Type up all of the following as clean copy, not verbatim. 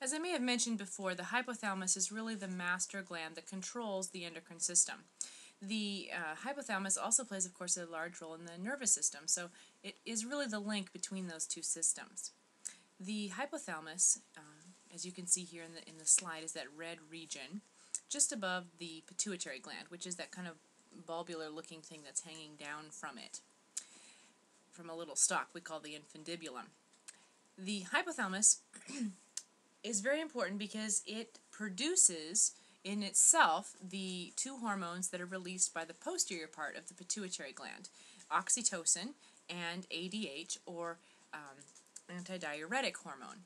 As I may have mentioned before, the hypothalamus is really the master gland that controls the endocrine system. The hypothalamus also plays, of course, a large role in the nervous system, so it is really the link between those two systems. The hypothalamus, as you can see here in the slide, is that red region just above the pituitary gland, which is that kind of bulbular looking thing that's hanging down from it, from a little stalk we call the infundibulum. The hypothalamus is very important because it produces in itself the two hormones that are released by the posterior part of the pituitary gland, oxytocin and ADH, or antidiuretic hormone.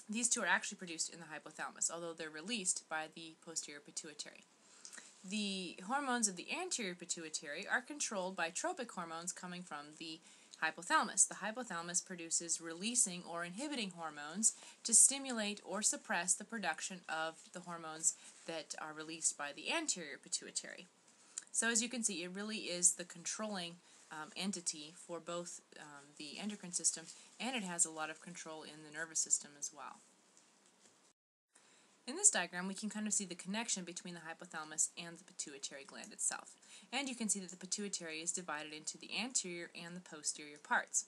These two are actually produced in the hypothalamus, although they're released by the posterior pituitary. The hormones of the anterior pituitary are controlled by tropic hormones coming from the hypothalamus. The hypothalamus produces releasing or inhibiting hormones to stimulate or suppress the production of the hormones that are released by the anterior pituitary. So as you can see, it really is the controlling entity for both the endocrine system, and it has a lot of control in the nervous system as well. In this diagram, we can kind of see the connection between the hypothalamus and the pituitary gland itself. And you can see that the pituitary is divided into the anterior and the posterior parts.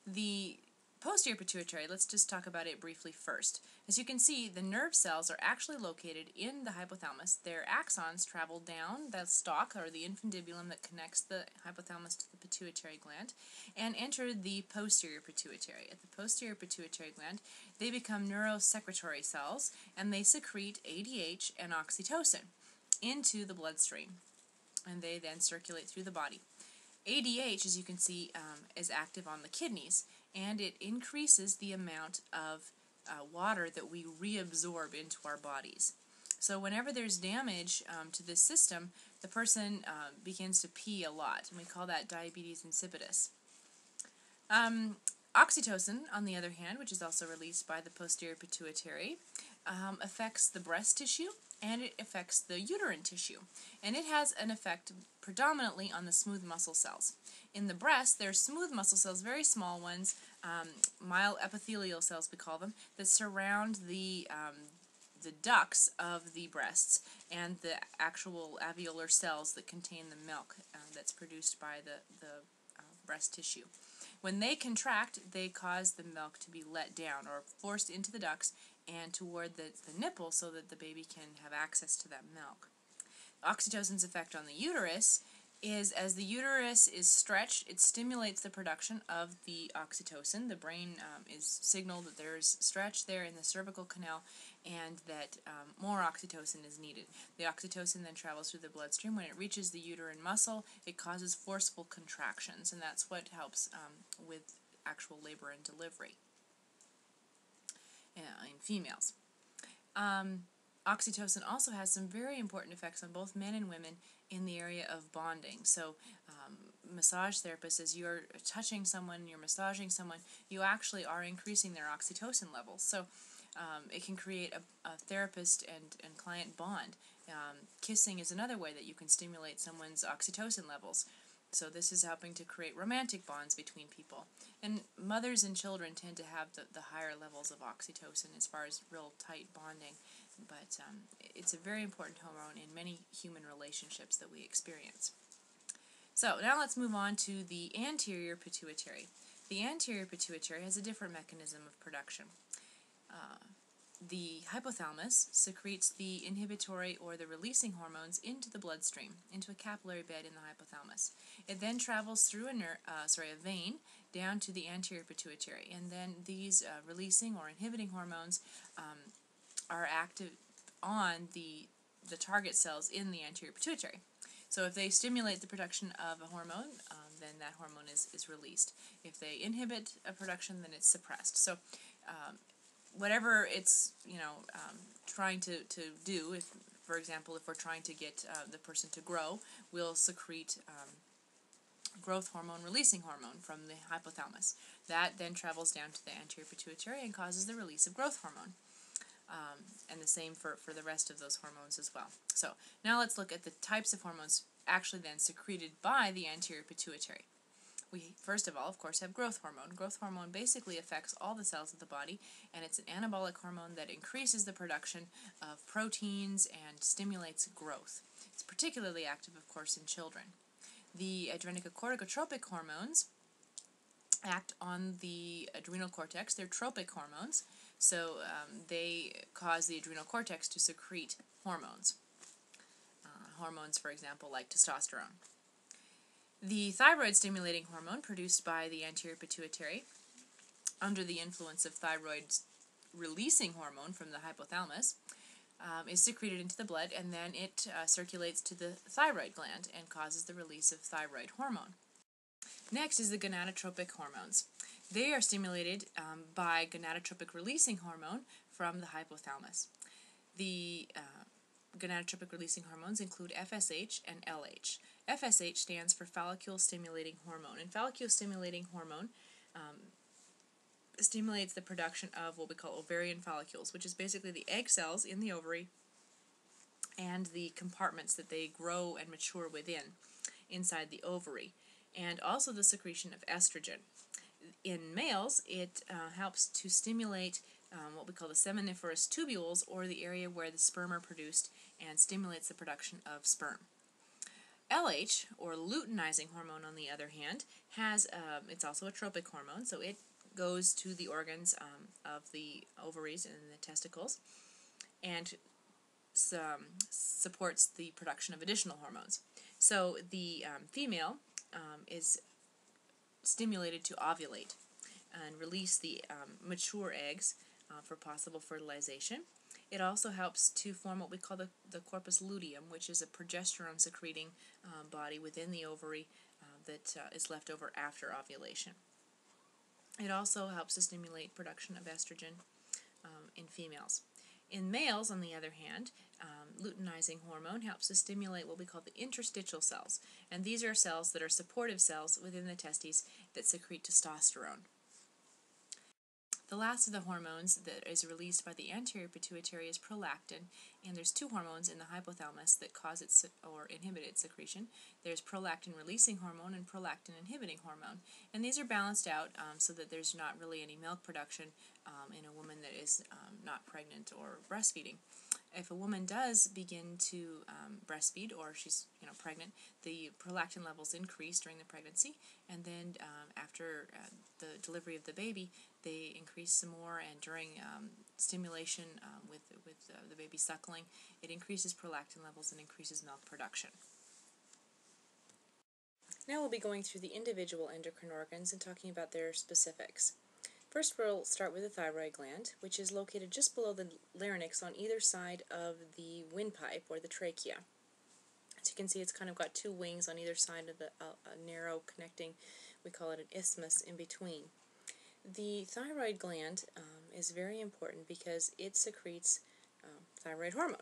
The posterior pituitary, let's just talk about it briefly first. As you can see, the nerve cells are actually located in the hypothalamus. Their axons travel down the stalk, or the infundibulum that connects the hypothalamus to the pituitary gland, and enter the posterior pituitary. At the posterior pituitary gland, they become neurosecretory cells, and they secrete ADH and oxytocin into the bloodstream, and they then circulate through the body. ADH, as you can see, is active on the kidneys, and it increases the amount of water that we reabsorb into our bodies. So whenever there's damage to this system, the person begins to pee a lot, and we call that diabetes insipidus. Oxytocin, on the other hand, which is also released by the posterior pituitary, affects the breast tissue, and it affects the uterine tissue. And it has an effect predominantly on the smooth muscle cells. In the breast, there's smooth muscle cells, very small ones, myoepithelial cells we call them, that surround the ducts of the breasts and the actual alveolar cells that contain the milk that's produced by the breast tissue. When they contract, they cause the milk to be let down or forced into the ducts and toward the nipple so that the baby can have access to that milk. Oxytocin's effect on the uterus is, as the uterus is stretched, it stimulates the production of the oxytocin. The brain is signaled that there's stretch there in the cervical canal and that more oxytocin is needed. The oxytocin then travels through the bloodstream. When it reaches the uterine muscle, it causes forceful contractions, and that's what helps with actual labor and delivery in females. Oxytocin also has some very important effects on both men and women in the area of bonding. So massage therapists, as you're touching someone, you're massaging someone, you actually are increasing their oxytocin levels. So it can create a therapist and client bond. Kissing is another way that you can stimulate someone's oxytocin levels. So this is helping to create romantic bonds between people. And mothers and children tend to have the higher levels of oxytocin as far as real tight bonding. But it's a very important hormone in many human relationships that we experience. So now let's move on to the anterior pituitary. The anterior pituitary has a different mechanism of production. The hypothalamus secretes the inhibitory or the releasing hormones into the bloodstream, into a capillary bed in the hypothalamus. It then travels through a vein down to the anterior pituitary, and then these releasing or inhibiting hormones are active on the target cells in the anterior pituitary. So if they stimulate the production of a hormone, then that hormone is released. If they inhibit a production, then it's suppressed. So whatever it's trying to do, if, for example, if we're trying to get the person to grow, we'll secrete growth hormone releasing hormone from the hypothalamus. That then travels down to the anterior pituitary and causes the release of growth hormone. And the same for the rest of those hormones as well. So now let's look at the types of hormones actually then secreted by the anterior pituitary. We first of all, of course, have growth hormone. Growth hormone basically affects all the cells of the body, and it's an anabolic hormone that increases the production of proteins and stimulates growth. It's particularly active, of course, in children. The adrenocorticotropic hormones act on the adrenal cortex. They're tropic hormones, so they cause the adrenal cortex to secrete hormones. Hormones, for example, like testosterone. The thyroid-stimulating hormone produced by the anterior pituitary under the influence of thyroid-releasing hormone from the hypothalamus is secreted into the blood, and then it circulates to the thyroid gland and causes the release of thyroid hormone. Next is the gonadotropic hormones. They are stimulated by gonadotropic releasing hormone from the hypothalamus. The gonadotropic releasing hormones include FSH and LH. FSH stands for follicle stimulating hormone, and follicle stimulating hormone stimulates the production of what we call ovarian follicles, which is basically the egg cells in the ovary and the compartments that they grow and mature within inside the ovary, and also the secretion of estrogen. In males, it helps to stimulate what we call the seminiferous tubules, or the area where the sperm are produced, and stimulates the production of sperm. LH, or luteinizing hormone, on the other hand, it's also a tropic hormone, so it goes to the organs of the ovaries and the testicles, and supports the production of additional hormones. So the female is stimulated to ovulate and release the mature eggs for possible fertilization. It also helps to form what we call the corpus luteum, which is a progesterone-secreting body within the ovary that is left over after ovulation. It also helps to stimulate production of estrogen in females. In males, on the other hand, luteinizing hormone helps to stimulate what we call the interstitial cells, and these are cells that are supportive cells within the testes that secrete testosterone. The last of the hormones that is released by the anterior pituitary is prolactin, and there's two hormones in the hypothalamus that cause its or inhibit its secretion. There's prolactin-releasing hormone and prolactin-inhibiting hormone, and these are balanced out so that there's not really any milk production in a woman that is not pregnant or breastfeeding. If a woman does begin to breastfeed, or she's pregnant, the prolactin levels increase during the pregnancy, and then after the delivery of the baby, they increase some more, and during stimulation with the baby suckling, it increases prolactin levels and increases milk production. Now we'll be going through the individual endocrine organs and talking about their specifics. First, we'll start with the thyroid gland, which is located just below the larynx on either side of the windpipe, or the trachea. As you can see, it's kind of got two wings on either side of the narrow connecting, we call it an isthmus, in between. The thyroid gland is very important because it secretes thyroid hormone.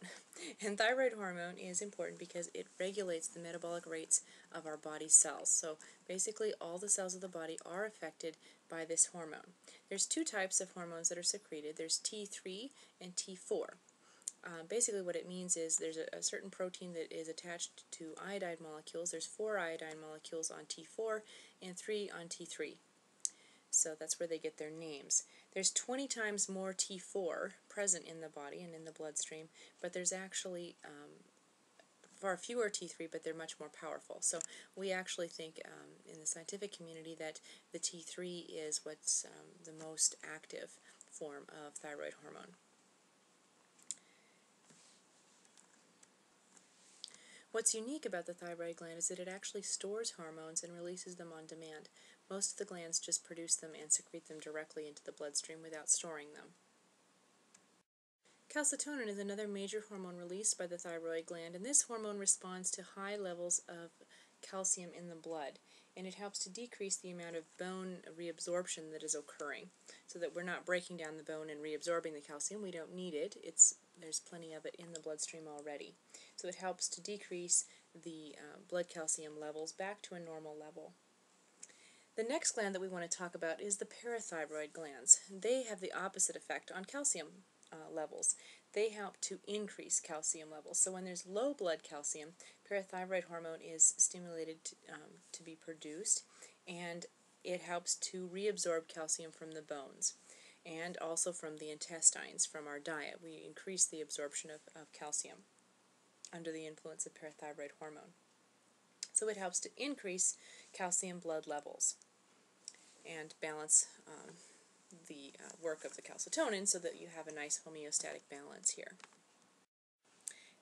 And thyroid hormone is important because it regulates the metabolic rates of our body cells. So basically all the cells of the body are affected by this hormone. There's two types of hormones that are secreted. There's T3 and T4. Basically what it means is there's a certain protein that is attached to iodide molecules. There's 4 iodine molecules on T4 and 3 on T3. So that's where they get their names. There's 20 times more T4 present in the body and in the bloodstream, but there's actually far fewer T3, but they're much more powerful. So we actually think in the scientific community that the T3 is what's the most active form of thyroid hormone. What's unique about the thyroid gland is that it actually stores hormones and releases them on demand. Most of the glands just produce them and secrete them directly into the bloodstream without storing them. Calcitonin is another major hormone released by the thyroid gland, and this hormone responds to high levels of calcium in the blood, and it helps to decrease the amount of bone reabsorption that is occurring, so that we're not breaking down the bone and reabsorbing the calcium. We don't need it. There's plenty of it in the bloodstream already. So it helps to decrease the blood calcium levels back to a normal level. The next gland that we want to talk about is the parathyroid glands. They have the opposite effect on calcium levels. They help to increase calcium levels. So when there's low blood calcium, parathyroid hormone is stimulated to be produced, and it helps to reabsorb calcium from the bones and also from the intestines from our diet. We increase the absorption of calcium under the influence of parathyroid hormone. So it helps to increase calcium blood levels and balance the work of the calcitonin so that you have a nice homeostatic balance here.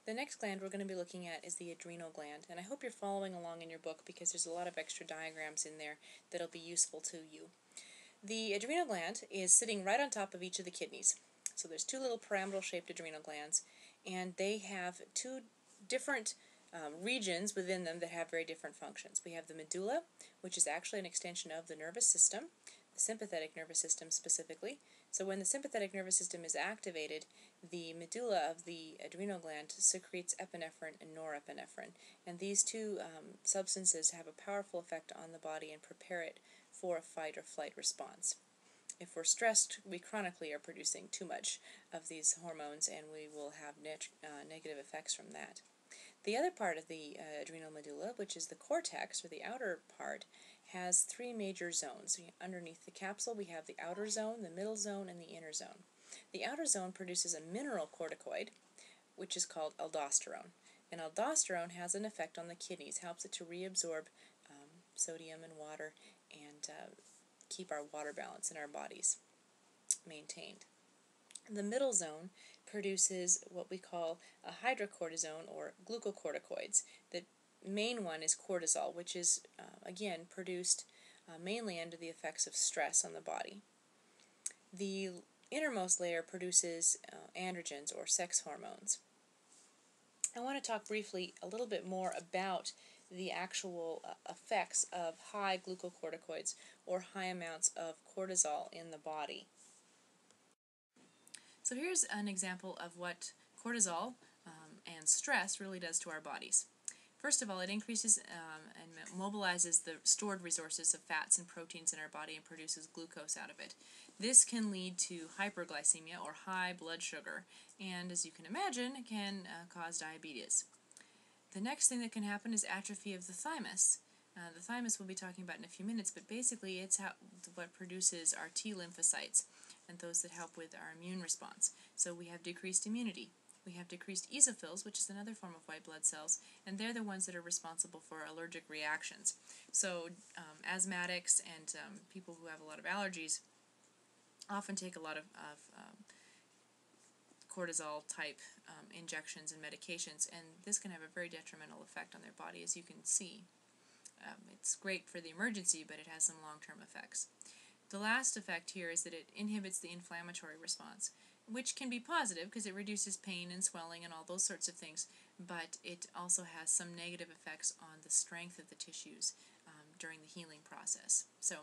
The next gland we're going to be looking at is the adrenal gland, and I hope you're following along in your book because there's a lot of extra diagrams in there that'll be useful to you. The adrenal gland is sitting right on top of each of the kidneys. So there's two little pyramidal shaped adrenal glands, and they have two different regions within them that have very different functions. We have the medulla, which is actually an extension of the nervous system, the sympathetic nervous system specifically. So when the sympathetic nervous system is activated, the medulla of the adrenal gland secretes epinephrine and norepinephrine, and these two substances have a powerful effect on the body and prepare it for a fight or flight response. If we're stressed, we chronically are producing too much of these hormones, and we will have negative effects from that. The other part of the adrenal medulla, which is the cortex, or the outer part, has three major zones. Underneath the capsule, we have the outer zone, the middle zone, and the inner zone. The outer zone produces a mineral corticoid, which is called aldosterone. And aldosterone has an effect on the kidneys, helps it to reabsorb sodium and water and keep our water balance in our bodies maintained. The middle zone produces what we call a hydrocortisone or glucocorticoids. The main one is cortisol, which is again produced mainly under the effects of stress on the body. The innermost layer produces androgens or sex hormones. I want to talk briefly a little bit more about the actual effects of high glucocorticoids or high amounts of cortisol in the body. So here's an example of what cortisol and stress really does to our bodies. First of all, it increases and mobilizes the stored resources of fats and proteins in our body and produces glucose out of it. This can lead to hyperglycemia or high blood sugar, and as you can imagine, it can cause diabetes. The next thing that can happen is atrophy of the thymus. The thymus we'll be talking about in a few minutes, but basically it's what produces our T lymphocytes and those that help with our immune response. So we have decreased immunity. We have decreased eosinophils, which is another form of white blood cells, and they're the ones that are responsible for allergic reactions. So asthmatics and people who have a lot of allergies often take a lot of cortisol-type injections and medications, and this can have a very detrimental effect on their body, as you can see. It's great for the emergency, but it has some long-term effects. The last effect here is that it inhibits the inflammatory response, which can be positive because it reduces pain and swelling and all those sorts of things, but it also has some negative effects on the strength of the tissues during the healing process. So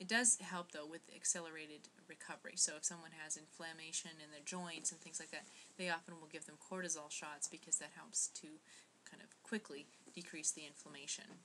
it does help, though, with accelerated recovery. So if someone has inflammation in their joints and things like that, they often will give them cortisol shots because that helps to kind of quickly decrease the inflammation.